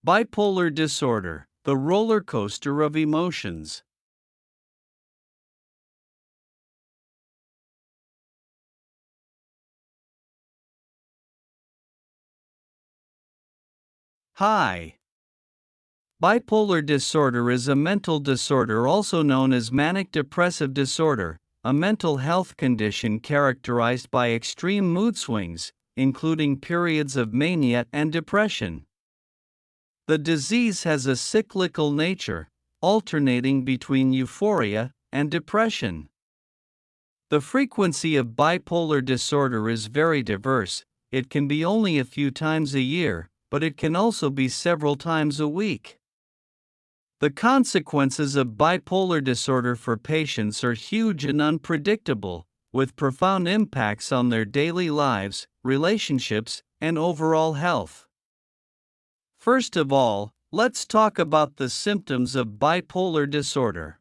Bipolar disorder, the roller coaster of emotions. Hi. Bipolar disorder is a mental disorder also known as manic-depressive disorder, a mental health condition characterized by extreme mood swings, including periods of mania and depression. The disease has a cyclical nature, alternating between euphoria and depression. The frequency of bipolar disorder is very diverse. It can be only a few times a year, but it can also be several times a week. The consequences of bipolar disorder for patients are huge and unpredictable, with profound impacts on their daily lives, relationships, and overall health. First of all, let's talk about the symptoms of bipolar disorder.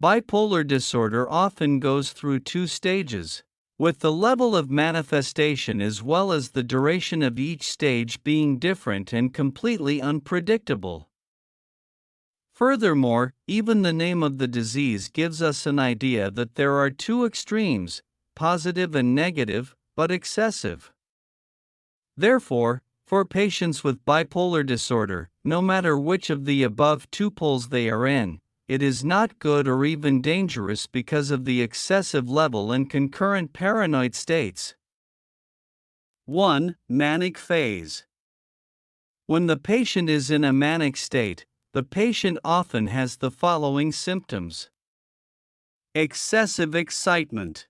Bipolar disorder often goes through two stages, with the level of manifestation as well as the duration of each stage being different and completely unpredictable. Furthermore, even the name of the disease gives us an idea that there are two extremes, positive and negative, but excessive. Therefore, for patients with bipolar disorder, no matter which of the above two poles they are in, it is not good or even dangerous because of the excessive level and concurrent paranoid states. 1. Manic phase. When the patient is in a manic state, the patient often has the following symptoms. Excessive excitement.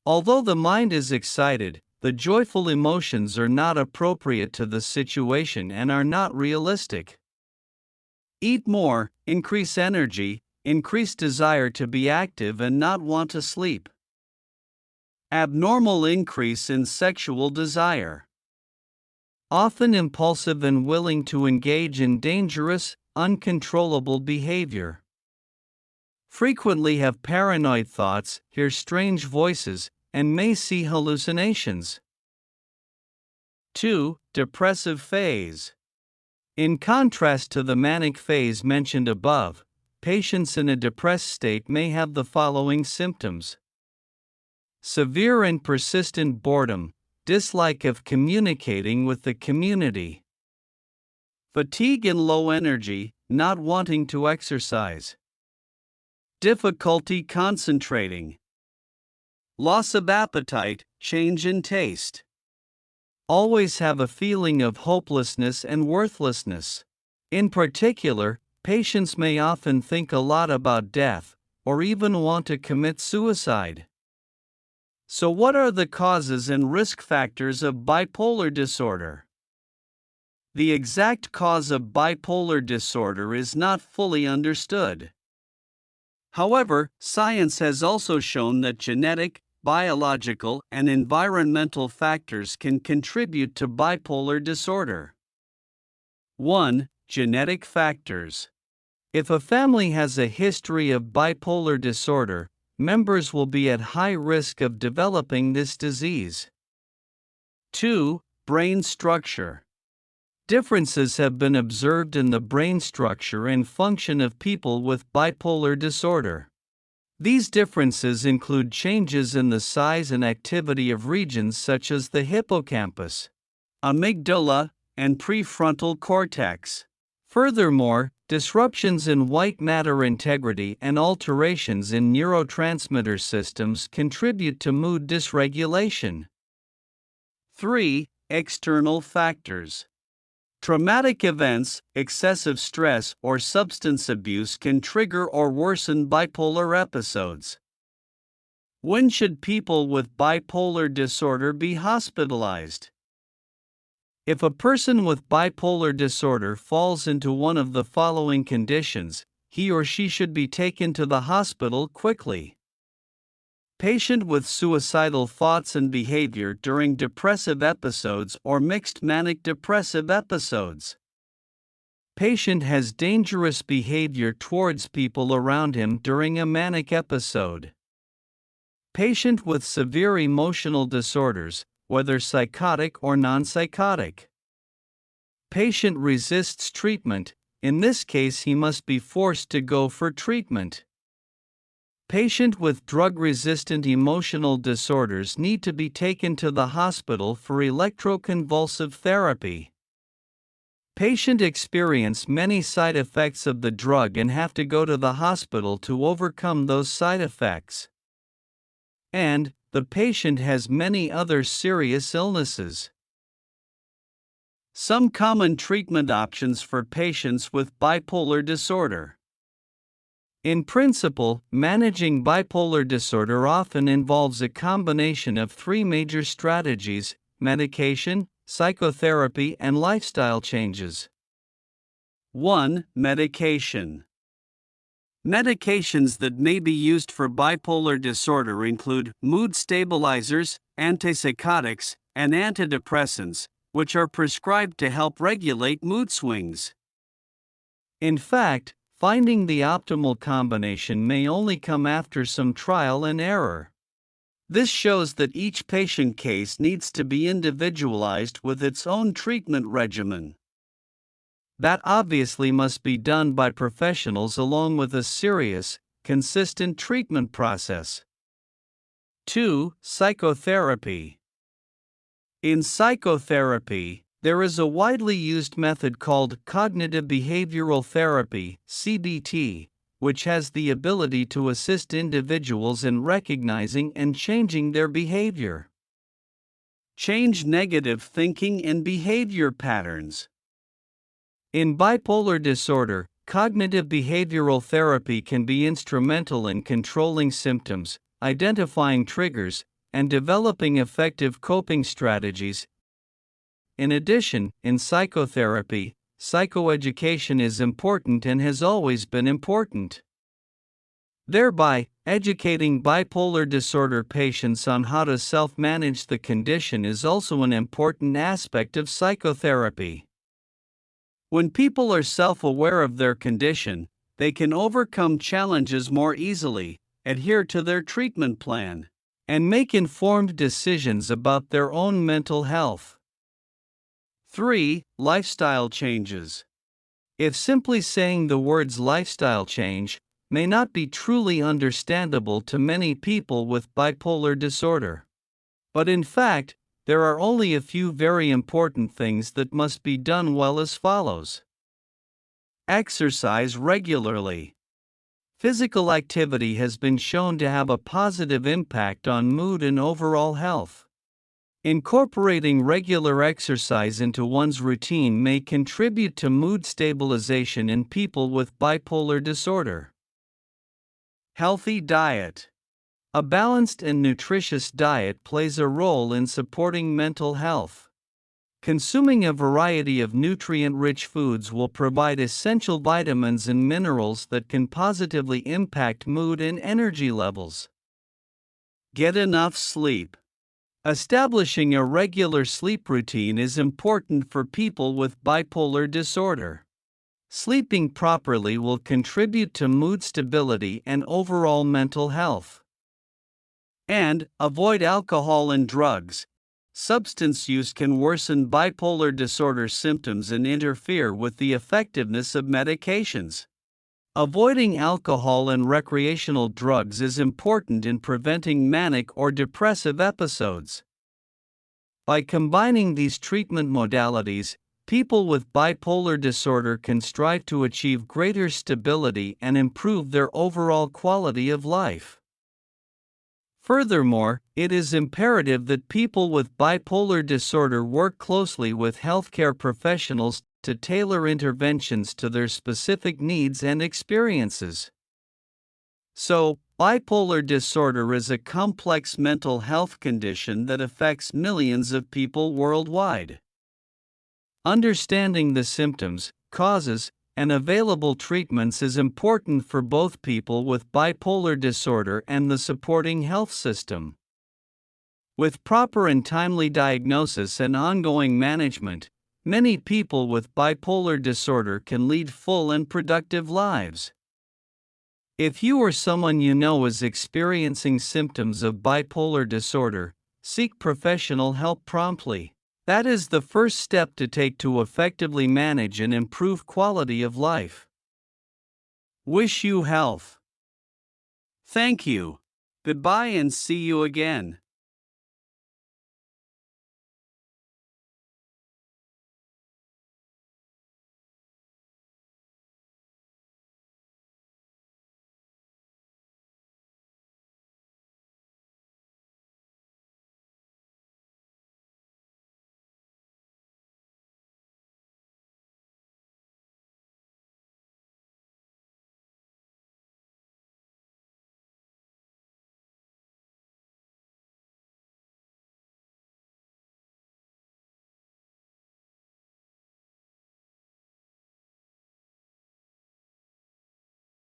Although the mind is excited, the joyful emotions are not appropriate to the situation and are not realistic. Eat more, increase energy, increase desire to be active and not want to sleep. Abnormal increase in sexual desire. Often impulsive and willing to engage in dangerous, uncontrollable behavior. Frequently have paranoid thoughts, hear strange voices, and may see hallucinations. 2. Depressive phase. In contrast to the manic phase mentioned above, patients in a depressed state may have the following symptoms. Severe and persistent boredom, dislike of communicating with the community. Fatigue and low energy, not wanting to exercise. Difficulty concentrating. Loss of appetite, change in taste. Always have a feeling of hopelessness and worthlessness. In particular, patients may often think a lot about death, or even want to commit suicide. So, what are the causes and risk factors of bipolar disorder? The exact cause of bipolar disorder is not fully understood. However, science has also shown that genetic, biological, and environmental factors can contribute to bipolar disorder. 1. Genetic factors. If a family has a history of bipolar disorder, members will be at high risk of developing this disease. 2. Brain structure. Differences have been observed in the brain structure and function of people with bipolar disorder. These differences include changes in the size and activity of regions such as the hippocampus, amygdala, and prefrontal cortex. Furthermore, disruptions in white matter integrity and alterations in neurotransmitter systems contribute to mood dysregulation. 3. External factors. Traumatic events, excessive stress, or substance abuse can trigger or worsen bipolar episodes. When should people with bipolar disorder be hospitalized? If a person with bipolar disorder falls into one of the following conditions, he or she should be taken to the hospital quickly. Patient with suicidal thoughts and behavior during depressive episodes or mixed manic-depressive episodes. Patient has dangerous behavior towards people around him during a manic episode. Patient with severe emotional disorders, whether psychotic or non-psychotic. Patient resists treatment. In this case, he must be forced to go for treatment. Patient with drug-resistant emotional disorders need to be taken to the hospital for electroconvulsive therapy. Patient experience many side effects of the drug and have to go to the hospital to overcome those side effects. And the patient has many other serious illnesses. Some common treatment options for patients with bipolar disorder. In principle, managing bipolar disorder often involves a combination of three major strategies: medication, psychotherapy, and lifestyle changes. 1. Medication. Medications that may be used for bipolar disorder include mood stabilizers, antipsychotics, and antidepressants, which are prescribed to help regulate mood swings. In fact, finding the optimal combination may only come after some trial and error. This shows that each patient case needs to be individualized with its own treatment regimen. That obviously must be done by professionals along with a serious, consistent treatment process. 2. Psychotherapy. In psychotherapy, there is a widely used method called cognitive behavioral therapy, CBT, which has the ability to assist individuals in recognizing and changing their behavior. Change negative thinking and behavior patterns. In bipolar disorder, cognitive behavioral therapy can be instrumental in controlling symptoms, identifying triggers, and developing effective coping strategies. In addition, in psychotherapy, psychoeducation is important and has always been important. Thereby, educating bipolar disorder patients on how to self-manage the condition is also an important aspect of psychotherapy. When people are self-aware of their condition, they can overcome challenges more easily, adhere to their treatment plan, and make informed decisions about their own mental health. 3. Lifestyle changes. If simply saying the words lifestyle change may not be truly understandable to many people with bipolar disorder. But in fact, there are only a few very important things that must be done well as follows. Exercise regularly. Physical activity has been shown to have a positive impact on mood and overall health. Incorporating regular exercise into one's routine may contribute to mood stabilization in people with bipolar disorder. Healthy diet. A balanced and nutritious diet plays a role in supporting mental health. Consuming a variety of nutrient-rich foods will provide essential vitamins and minerals that can positively impact mood and energy levels. Get enough sleep. Establishing a regular sleep routine is important for people with bipolar disorder. Sleeping properly will contribute to mood stability and overall mental health. And avoid alcohol and drugs. Substance use can worsen bipolar disorder symptoms and interfere with the effectiveness of medications. Avoiding alcohol and recreational drugs is important in preventing manic or depressive episodes. By combining these treatment modalities, people with bipolar disorder can strive to achieve greater stability and improve their overall quality of life. Furthermore, it is imperative that people with bipolar disorder work closely with healthcare professionals to tailor interventions to their specific needs and experiences. So, bipolar disorder is a complex mental health condition that affects millions of people worldwide. Understanding the symptoms, causes, and available treatments is important for both people with bipolar disorder and the supporting health system. With proper and timely diagnosis and ongoing management, many people with bipolar disorder can lead full and productive lives. If you or someone you know is experiencing symptoms of bipolar disorder, seek professional help promptly. That is the first step to take to effectively manage and improve quality of life. Wish you health. Thank you. Goodbye and see you again.